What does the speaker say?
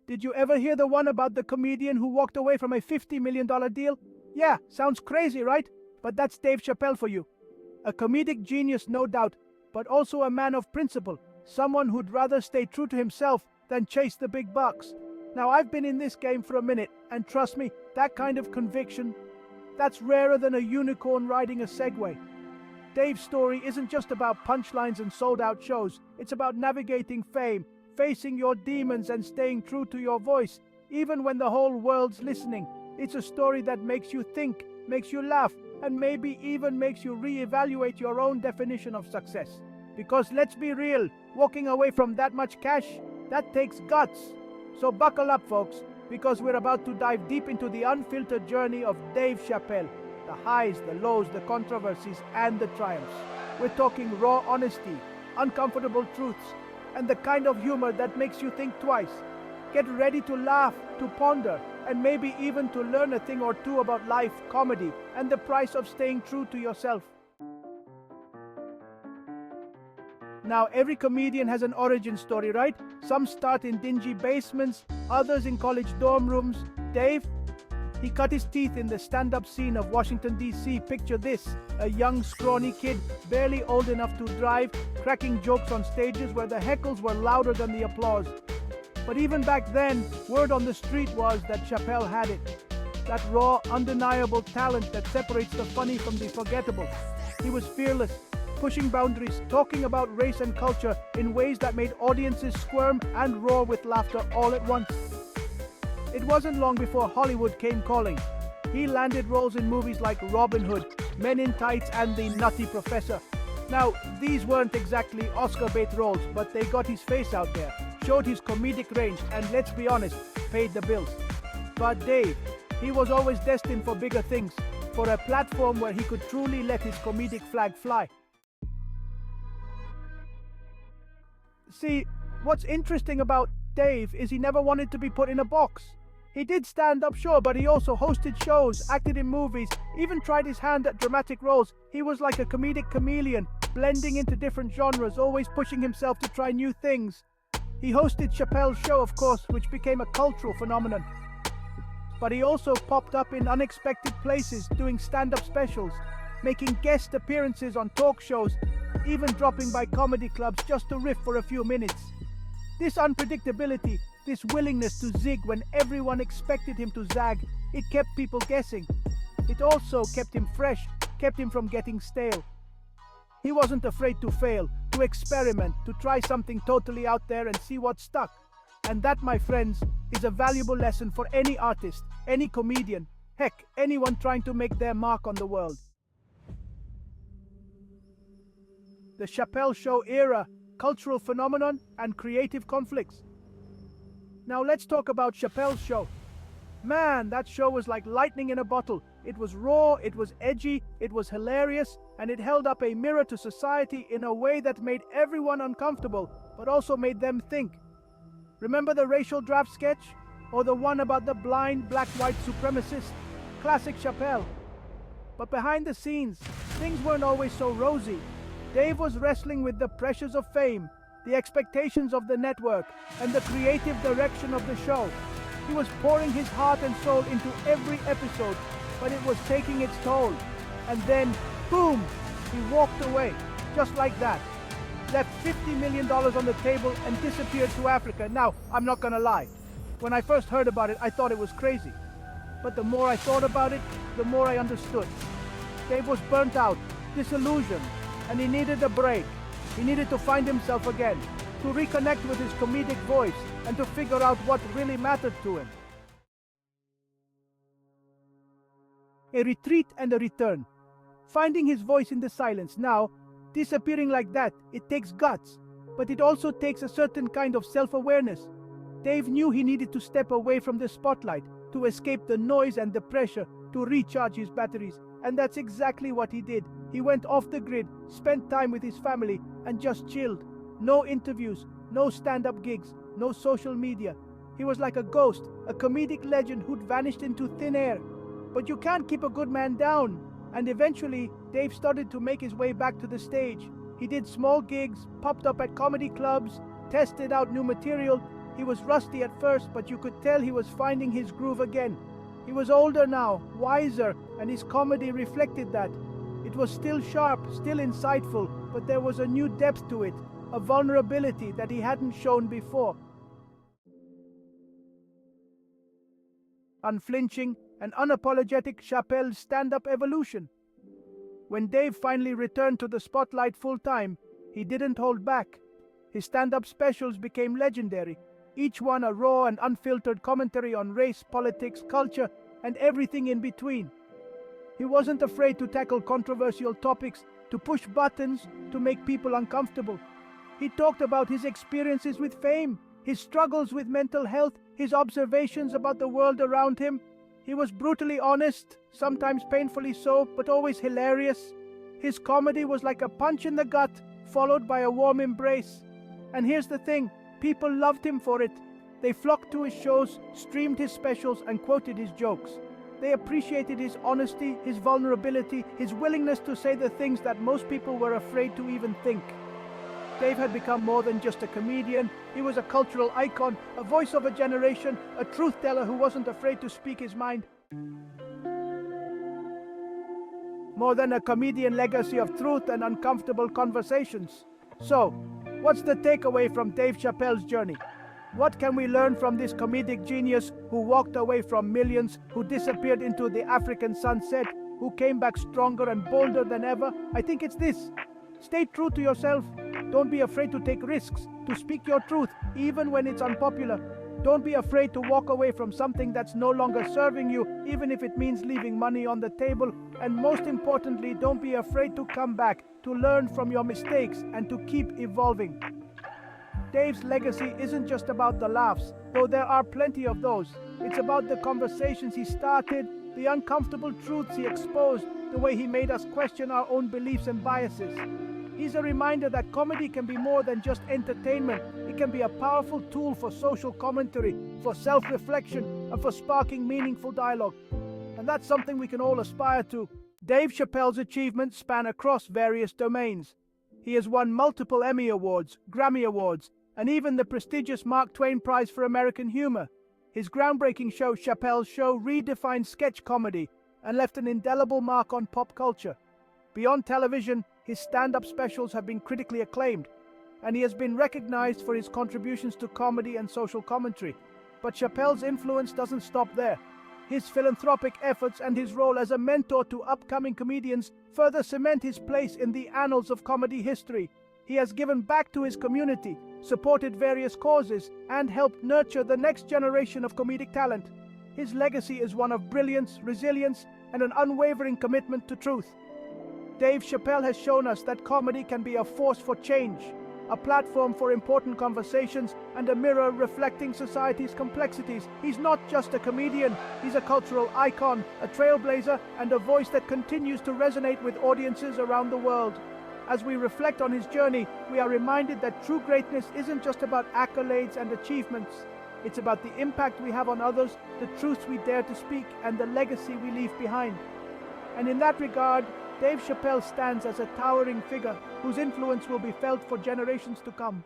Did you ever hear the one about the comedian who walked away from a $50 million deal? Yeah, sounds crazy, right? But that's Dave Chappelle for you. A comedic genius, no doubt, but also a man of principle, someone who'd rather stay true to himself than chase the big bucks. Now, I've been in this game for a minute, and trust me, that kind of conviction, that's rarer than a unicorn riding a Segway. Dave's story isn't just about punchlines and sold-out shows. It's about navigating fame, facing your demons, and staying true to your voice, even when the whole world's listening. It's a story that makes you think, makes you laugh, and maybe even makes you reevaluate your own definition of success. Because let's be real, walking away from that much cash, that takes guts. So buckle up, folks, because we're about to dive deep into the unfiltered journey of Dave Chappelle. The highs, the lows, the controversies, and the triumphs. We're talking raw honesty, uncomfortable truths, and the kind of humor that makes you think twice. Get ready to laugh, to ponder, and maybe even to learn a thing or two about life, comedy, and the price of staying true to yourself. Now, every comedian has an origin story, right? Some start in dingy basements, others in college dorm rooms. Dave? He cut his teeth in the stand-up scene of Washington, D.C. Picture this, a young, scrawny kid, barely old enough to drive, cracking jokes on stages where the heckles were louder than the applause. But even back then, word on the street was that Chappelle had it. That raw, undeniable talent that separates the funny from the forgettable. He was fearless, pushing boundaries, talking about race and culture in ways that made audiences squirm and roar with laughter all at once. It wasn't long before Hollywood came calling. He landed roles in movies like Robin Hood, Men in Tights, and The Nutty Professor. Now, these weren't exactly Oscar bait roles, but they got his face out there, showed his comedic range, and let's be honest, paid the bills. But Dave, he was always destined for bigger things, for a platform where he could truly let his comedic flag fly. See, what's interesting about Dave is he never wanted to be put in a box. He did stand up, sure, but he also hosted shows, acted in movies, even tried his hand at dramatic roles. He was like a comedic chameleon, blending into different genres, always pushing himself to try new things. He hosted Chappelle Show, of course, which became a cultural phenomenon. But he also popped up in unexpected places, doing stand-up specials, making guest appearances on talk shows, even dropping by comedy clubs just to riff for a few minutes. This unpredictability, this willingness to zig when everyone expected him to zag, it kept people guessing. It also kept him fresh, kept him from getting stale. He wasn't afraid to fail, to experiment, to try something totally out there and see what stuck. And that, my friends, is a valuable lesson for any artist, any comedian, heck, anyone trying to make their mark on the world. The Chappelle Show era, cultural phenomenon, and creative conflicts. Now let's talk about Chappelle's show. Man, that show was like lightning in a bottle. It was raw, it was edgy, it was hilarious, and it held up a mirror to society in a way that made everyone uncomfortable, but also made them think. Remember the racial draft sketch? Or the one about the blind black-white supremacist? Classic Chappelle. But behind the scenes, things weren't always so rosy. Dave was wrestling with the pressures of fame, the expectations of the network, and the creative direction of the show. He was pouring his heart and soul into every episode, but it was taking its toll. And then, boom, he walked away, just like that. Left $50 million on the table and disappeared to Africa. Now, I'm not gonna lie. When I first heard about it, I thought it was crazy. But the more I thought about it, the more I understood. Dave was burnt out, disillusioned, and he needed a break. He needed to find himself again, to reconnect with his comedic voice, and to figure out what really mattered to him. A retreat and a return. Finding his voice in the silence. Now, disappearing like that, it takes guts, but it also takes a certain kind of self-awareness. Dave knew he needed to step away from the spotlight, to escape the noise and the pressure, to recharge his batteries, and that's exactly what he did. He went off the grid, spent time with his family, and just chilled. No interviews, no stand-up gigs, no social media. He was like a ghost, a comedic legend who'd vanished into thin air. But you can't keep a good man down. And eventually, Dave started to make his way back to the stage. He did small gigs, popped up at comedy clubs, tested out new material, He was rusty at first, but you could tell he was finding his groove again. He was older now, wiser, and his comedy reflected that. It was still sharp, still insightful, but there was a new depth to it, a vulnerability that he hadn't shown before. Unflinching and unapologetic Chappelle's stand-up evolution. When Dave finally returned to the spotlight full-time, he didn't hold back. His stand-up specials became legendary, each one a raw and unfiltered commentary on race, politics, culture, and everything in between. He wasn't afraid to tackle controversial topics, to push buttons, to make people uncomfortable. He talked about his experiences with fame, his struggles with mental health, his observations about the world around him. He was brutally honest, sometimes painfully so, but always hilarious. His comedy was like a punch in the gut, followed by a warm embrace. And here's the thing, people loved him for it. They flocked to his shows, streamed his specials, and quoted his jokes. They appreciated his honesty, his vulnerability, his willingness to say the things that most people were afraid to even think. Dave had become more than just a comedian. He was a cultural icon, a voice of a generation, a truth teller who wasn't afraid to speak his mind. More than a comedian legacy of truth and uncomfortable conversations. So, what's the takeaway from Dave Chappelle's journey? What can we learn from this comedic genius who walked away from millions, who disappeared into the African sunset, who came back stronger and bolder than ever? I think it's this. Stay true to yourself. Don't be afraid to take risks, to speak your truth, even when it's unpopular. Don't be afraid to walk away from something that's no longer serving you, even if it means leaving money on the table. And most importantly, don't be afraid to come back, to learn from your mistakes, and to keep evolving. Dave's legacy isn't just about the laughs, though there are plenty of those. It's about the conversations he started, the uncomfortable truths he exposed, the way he made us question our own beliefs and biases. He's a reminder that comedy can be more than just entertainment. It can be a powerful tool for social commentary, for self-reflection, and for sparking meaningful dialogue. And that's something we can all aspire to. Dave Chappelle's achievements span across various domains. He has won multiple Emmy Awards, Grammy Awards, and even the prestigious Mark Twain Prize for American Humor. His groundbreaking show, Chappelle Show, redefined sketch comedy and left an indelible mark on pop culture. Beyond television, his stand-up specials have been critically acclaimed, and he has been recognized for his contributions to comedy and social commentary. But Chappelle's influence doesn't stop there. His philanthropic efforts and his role as a mentor to upcoming comedians further cement his place in the annals of comedy history. He has given back to his community, supported various causes, and helped nurture the next generation of comedic talent. His legacy is one of brilliance, resilience, and an unwavering commitment to truth. Dave Chappelle has shown us that comedy can be a force for change, a platform for important conversations, and a mirror reflecting society's complexities. He's not just a comedian, he's a cultural icon, a trailblazer, and a voice that continues to resonate with audiences around the world. As we reflect on his journey, we are reminded that true greatness isn't just about accolades and achievements. It's about the impact we have on others, the truths we dare to speak, and the legacy we leave behind. And in that regard, Dave Chappelle stands as a towering figure whose influence will be felt for generations to come.